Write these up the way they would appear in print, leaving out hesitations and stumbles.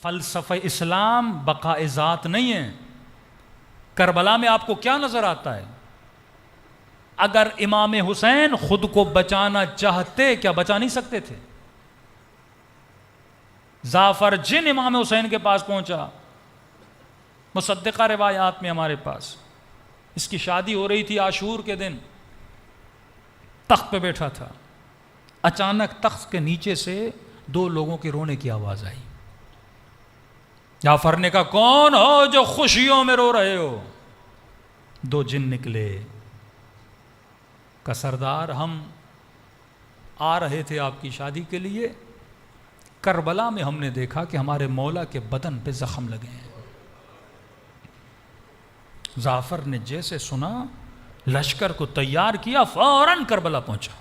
فلسفہ اسلام بقاء ذات نہیں ہے۔ کربلا میں آپ کو کیا نظر آتا ہے؟ اگر امام حسین خود کو بچانا چاہتے کیا بچا نہیں سکتے تھے؟ جعفر جن امام حسین کے پاس پہنچا، مصدقہ روایات میں ہمارے پاس، اس کی شادی ہو رہی تھی عاشور کے دن، تخت پہ بیٹھا تھا، اچانک تخت کے نیچے سے دو لوگوں کے رونے کی آواز آئی۔ جعفر نے کہا کون ہو جو خوشیوں میں رو رہے ہو؟ دو جن نکلے، کہ سردار ہم آ رہے تھے آپ کی شادی کے لیے، کربلا میں ہم نے دیکھا کہ ہمارے مولا کے بدن پہ زخم لگے ہیں۔ جعفر نے جیسے سنا لشکر کو تیار کیا، فوراً کربلا پہنچا۔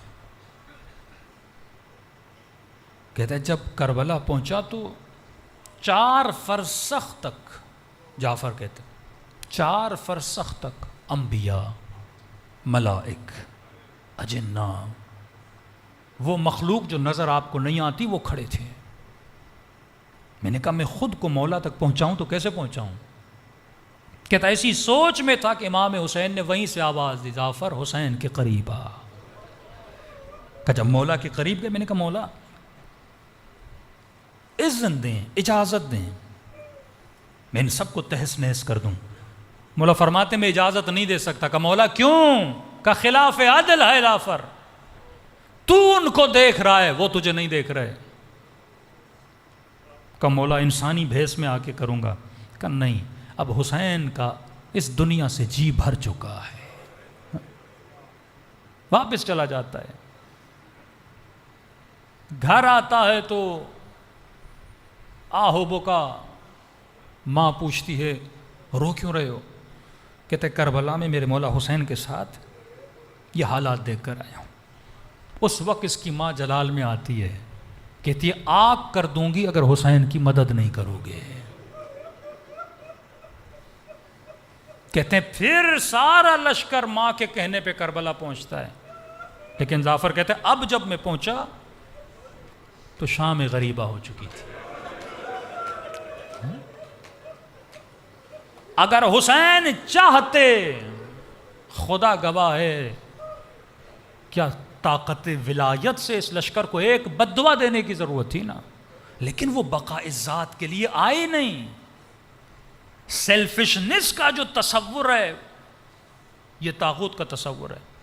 کہتا ہے جب کربلا پہنچا تو 4 فرسخ تک، جعفر کہتے 4 فرسخ تک انبیاء، ملائک، اجنہ، وہ مخلوق جو نظر آپ کو نہیں آتی وہ کھڑے تھے۔ میں نے کہا میں خود کو مولا تک پہنچاؤں تو کیسے پہنچاؤں؟ کہتا ایسی سوچ میں تھا کہ امام حسین نے وہیں سے آواز دی، جعفر حسین کے قریب آ۔ کہ جب مولا کے قریب گئے، میں نے کہا مولا اذن دیں، اجازت دیں، میں ان سب کو تہس نہس کر دوں۔ مولا فرماتے میں اجازت نہیں دے سکتا۔ کہ مولا کیوں؟ کہ خلاف عدل ہے جعفر، تو ان کو دیکھ رہا ہے وہ تجھے نہیں دیکھ رہے۔ کہ مولا انسانی بھیس میں آ کے کروں گا۔ کہ نہیں، اب حسین کا اس دنیا سے جی بھر چکا ہے، واپس چلا جاتا ہے۔ گھر آتا ہے تو آہو بکا، ماں پوچھتی ہے رو کیوں رہے ہو؟ کہتے کربلا میں میرے مولا حسین کے ساتھ یہ حالات دیکھ کر آیا ہوں۔ اس وقت اس کی ماں جلال میں آتی ہے، کہتی ہے آگ کر دوں گی اگر حسین کی مدد نہیں کرو گے۔ کہتے ہیں پھر سارا لشکر ماں کے کہنے پہ کربلا پہنچتا ہے، لیکن جعفر کہتے ہیں اب جب میں پہنچا تو شام غریبہ ہو چکی تھی۔ اگر حسین چاہتے، خدا گواہ ہے، کیا طاقت ولایت سے اس لشکر کو ایک بددعا دینے کی ضرورت تھی نا، لیکن وہ بقاء ذات کے لیے آئے نہیں۔ سیلفشنس کا جو تصور ہے یہ طاغوت کا تصور ہے۔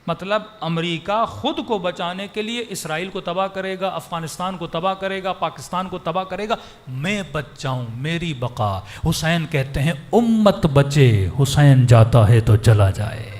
مطلب امریکہ خود کو بچانے کے لیے اسرائیل کو تباہ کرے گا، افغانستان کو تباہ کرے گا، پاکستان کو تباہ کرے گا، میں بچ جاؤں، میری بقا۔ حسین کہتے ہیں امت بچے، حسین جاتا ہے تو چلا جائے۔